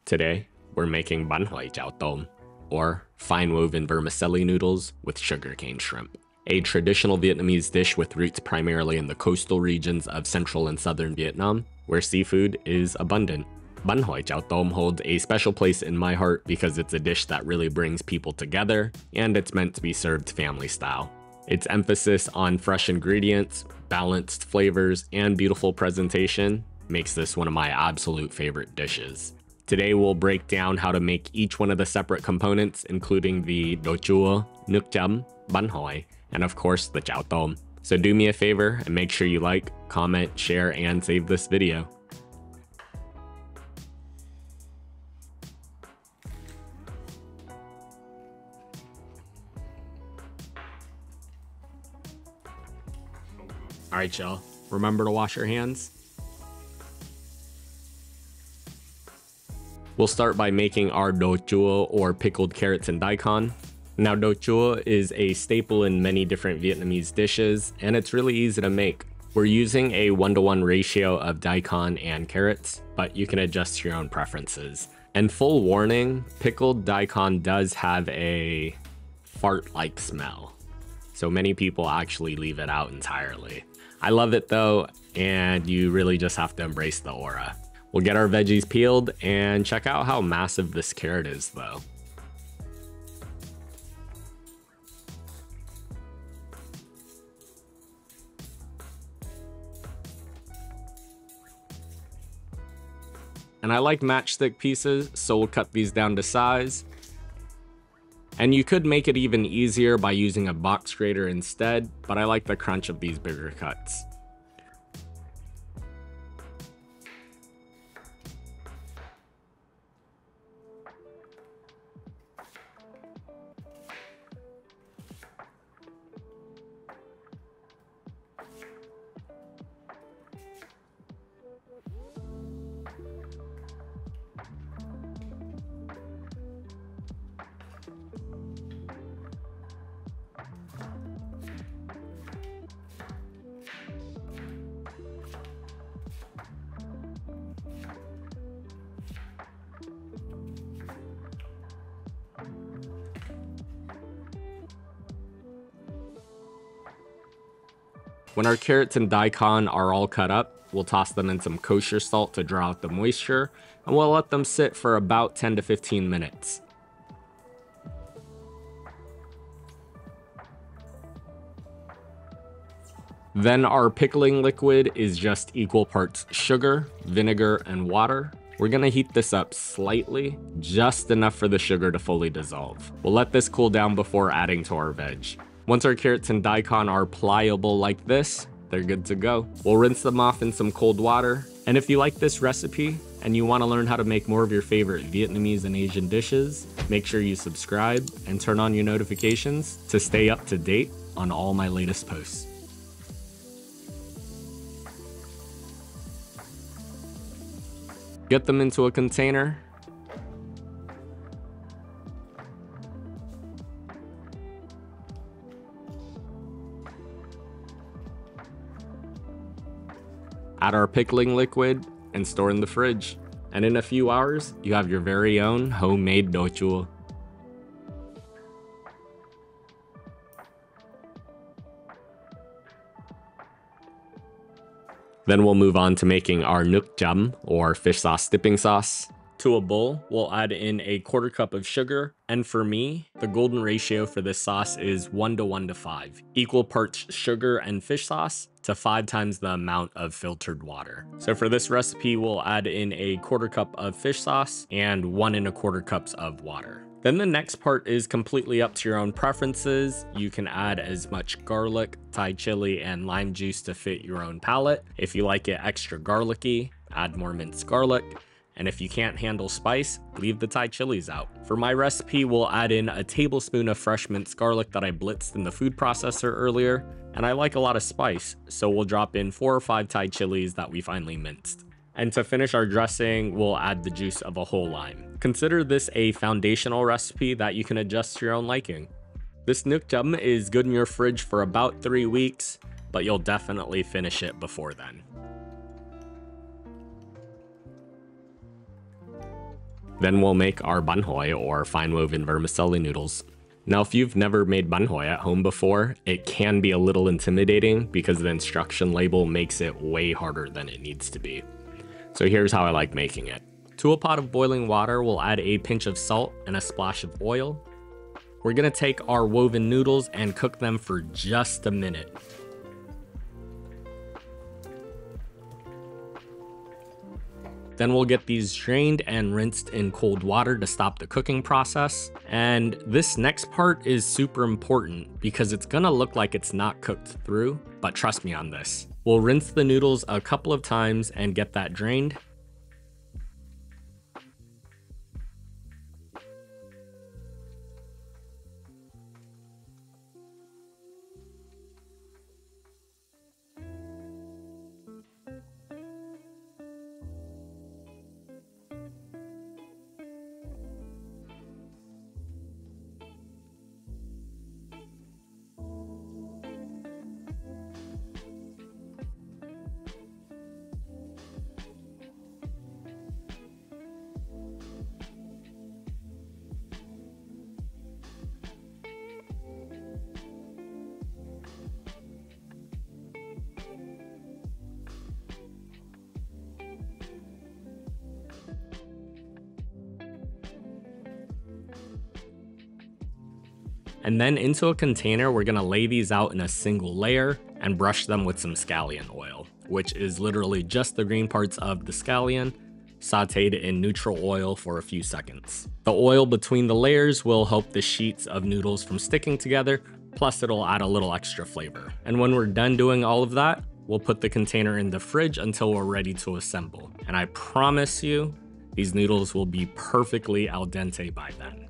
Today, we're making Banh Hoi Chao Tom, or fine woven vermicelli noodles with sugarcane shrimp. A traditional Vietnamese dish with roots primarily in the coastal regions of central and southern Vietnam, where seafood is abundant. Banh Hoi Chao Tom holds a special place in my heart because it's a dish that really brings people together, and it's meant to be served family style. Its emphasis on fresh ingredients, balanced flavors, and beautiful presentation makes this one of my absolute favorite dishes. Today we'll break down how to make each one of the separate components, including the đồ chua, nước chấm, bánh hoi, and of course the chao tom. So do me a favor and make sure you like, comment, share, and save this video. Alright y'all, remember to wash your hands. We'll start by making our đồ chua, or pickled carrots and daikon. Now đồ chua is a staple in many different Vietnamese dishes, and it's really easy to make. We're using a 1-to-1 ratio of daikon and carrots, but you can adjust your own preferences. And full warning, pickled daikon does have a fart-like smell, so many people actually leave it out entirely. I love it though, and you really just have to embrace the aura. We'll get our veggies peeled and check out how massive this carrot is though. And I like matchstick pieces, so we'll cut these down to size. And you could make it even easier by using a box grater instead, but I like the crunch of these bigger cuts. When our carrots and daikon are all cut up, we'll toss them in some kosher salt to draw out the moisture, and we'll let them sit for about 10 to 15 minutes. Then our pickling liquid is just equal parts sugar, vinegar, and water. We're gonna heat this up slightly, just enough for the sugar to fully dissolve. We'll let this cool down before adding to our veg. Once our carrots and daikon are pliable like this, they're good to go. We'll rinse them off in some cold water. And if you like this recipe and you want to learn how to make more of your favorite Vietnamese and Asian dishes, make sure you subscribe and turn on your notifications to stay up to date on all my latest posts. Get them into a container. Add our pickling liquid and store in the fridge. And in a few hours, you have your very own homemade đồ chua. Then we'll move on to making our nước chấm, or fish sauce dipping sauce. To a bowl, we'll add in a 1/4 cup of sugar, and for me, the golden ratio for this sauce is 1 to 5. Equal parts sugar and fish sauce to 5 times the amount of filtered water. So for this recipe, we'll add in a 1/4 cup of fish sauce and 1 1/4 cups of water. Then the next part is completely up to your own preferences. You can add as much garlic, Thai chili, and lime juice to fit your own palate. If you like it extra garlicky, add more minced garlic. And if you can't handle spice, leave the Thai chilies out. For my recipe, we'll add in a tablespoon of fresh minced garlic that I blitzed in the food processor earlier. And I like a lot of spice, so we'll drop in 4 or 5 Thai chilies that we finely minced. And to finish our dressing, we'll add the juice of a whole lime. Consider this a foundational recipe that you can adjust to your own liking. This nước chấm is good in your fridge for about 3 weeks, but you'll definitely finish it before then. Then we'll make our Banh Hoi, or fine woven vermicelli noodles. Now, if you've never made Banh Hoi at home before, it can be a little intimidating because the instruction label makes it way harder than it needs to be. So here's how I like making it. To a pot of boiling water, we'll add a pinch of salt and a splash of oil. We're gonna take our woven noodles and cook them for just a minute. Then we'll get these drained and rinsed in cold water to stop the cooking process. And this next part is super important because it's gonna look like it's not cooked through, but trust me on this. We'll rinse the noodles a couple of times and get that drained. And then into a container, we're gonna lay these out in a single layer and brush them with some scallion oil, which is literally just the green parts of the scallion sauteed in neutral oil for a few seconds. The oil between the layers will help the sheets of noodles from sticking together, plus it'll add a little extra flavor. And when we're done doing all of that, we'll put the container in the fridge until we're ready to assemble. And I promise you, these noodles will be perfectly al dente by then.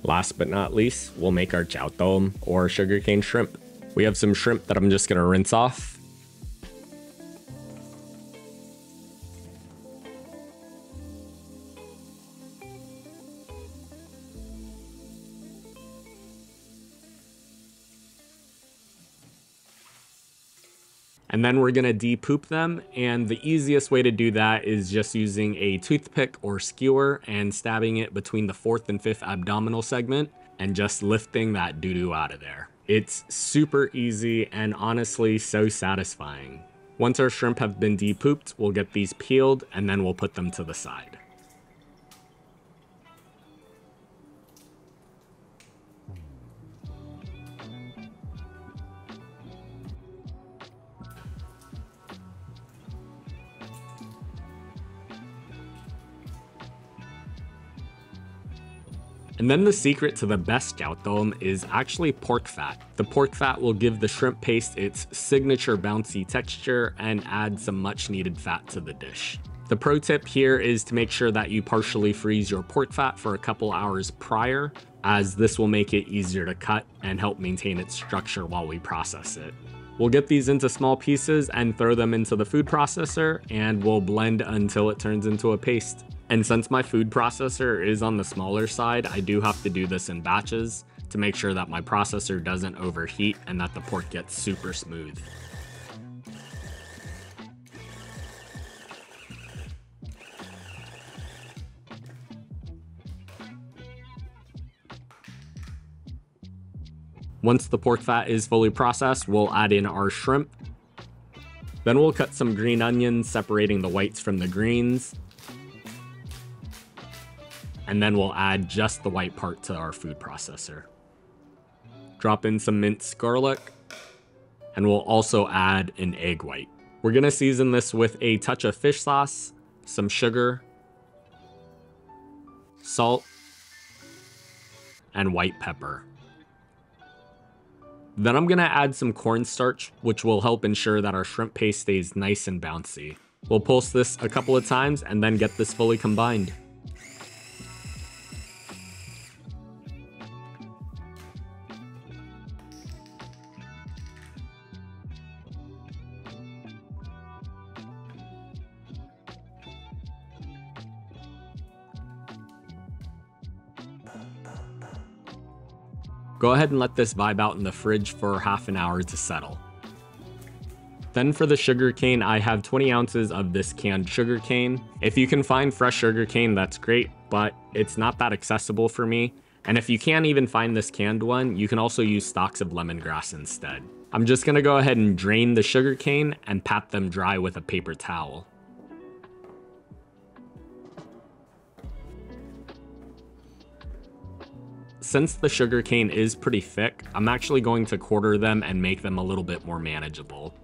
Last but not least, we'll make our Chao Tom, or sugarcane shrimp. We have some shrimp that I'm just gonna rinse off. And then we're gonna de-poop them, and the easiest way to do that is just using a toothpick or skewer and stabbing it between the 4th and 5th abdominal segment and just lifting that doo-doo out of there. It's super easy and honestly so satisfying. Once our shrimp have been de-pooped, we'll get these peeled and then we'll put them to the side. And then the secret to the best Chao Tom is actually pork fat. The pork fat will give the shrimp paste its signature bouncy texture and add some much needed fat to the dish. The pro tip here is to make sure that you partially freeze your pork fat for a couple hours prior, as this will make it easier to cut and help maintain its structure while we process it. We'll get these into small pieces and throw them into the food processor, and we'll blend until it turns into a paste. And since my food processor is on the smaller side, I do have to do this in batches to make sure that my processor doesn't overheat and that the pork gets super smooth. Once the pork fat is fully processed, we'll add in our shrimp. Then we'll cut some green onions, separating the whites from the greens. And then we'll add just the white part to our food processor. Drop in some minced garlic, and we'll also add an egg white. We're gonna season this with a touch of fish sauce, some sugar, salt, and white pepper. Then I'm gonna add some cornstarch, which will help ensure that our shrimp paste stays nice and bouncy. We'll pulse this a couple of times and then get this fully combined. Go ahead and let this vibe out in the fridge for half an hour to settle. Then for the sugarcane, I have 20 ounces of this canned sugarcane. If you can find fresh sugarcane, that's great, but it's not that accessible for me. And if you can't even find this canned one, you can also use stalks of lemongrass instead. I'm just gonna go ahead and drain the sugarcane and pat them dry with a paper towel. Since the sugarcane is pretty thick, I'm actually going to quarter them and make them a little bit more manageable.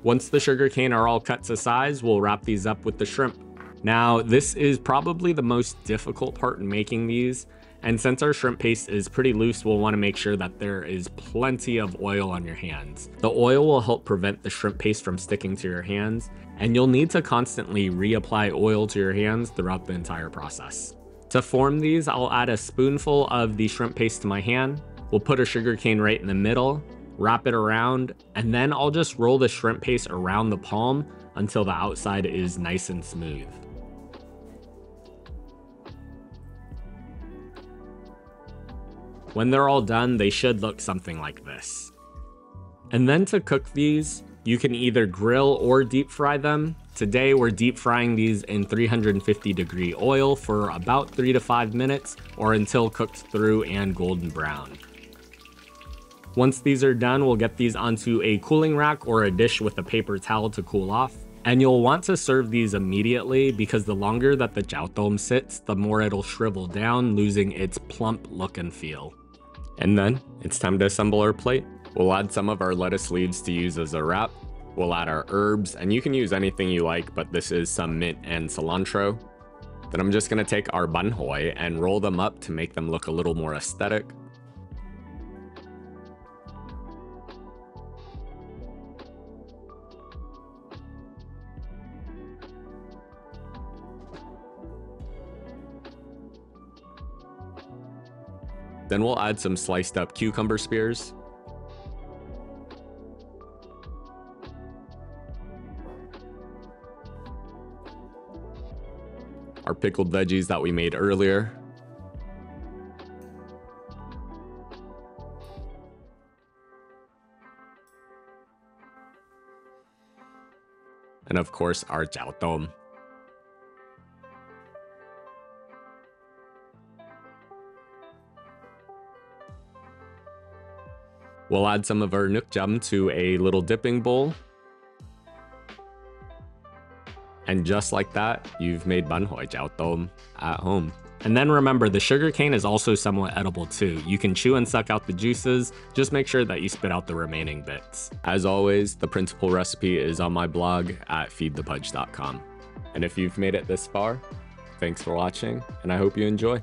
Once the sugarcane are all cut to size, we'll wrap these up with the shrimp. Now, this is probably the most difficult part in making these, and since our shrimp paste is pretty loose, we'll want to make sure that there is plenty of oil on your hands. The oil will help prevent the shrimp paste from sticking to your hands, and you'll need to constantly reapply oil to your hands throughout the entire process. To form these, I'll add a spoonful of the shrimp paste to my hand. We'll put a sugarcane right in the middle, wrap it around, and then I'll just roll the shrimp paste around the palm until the outside is nice and smooth. When they're all done, they should look something like this. And then to cook these, you can either grill or deep fry them. Today we're deep frying these in 350-degree oil for about 3 to 5 minutes or until cooked through and golden brown. Once these are done, we'll get these onto a cooling rack or a dish with a paper towel to cool off. And you'll want to serve these immediately because the longer that the Chao Tom sits, the more it'll shrivel down, losing its plump look and feel. And then it's time to assemble our plate. We'll add some of our lettuce leaves to use as a wrap. We'll add our herbs, and you can use anything you like, but this is some mint and cilantro. Then I'm just gonna take our Banh Hoi and roll them up to make them look a little more aesthetic. Then we'll add some sliced up cucumber spears. Our pickled veggies that we made earlier. And of course, our Chao Tom. We'll add some of our Nuc Jam to a little dipping bowl. And just like that, you've made Banh Hoi Chao Tom at home. And then remember, the sugarcane is also somewhat edible too. You can chew and suck out the juices, just make sure that you spit out the remaining bits. As always, the printable recipe is on my blog at feedthepudge.com. And if you've made it this far, thanks for watching, and I hope you enjoy.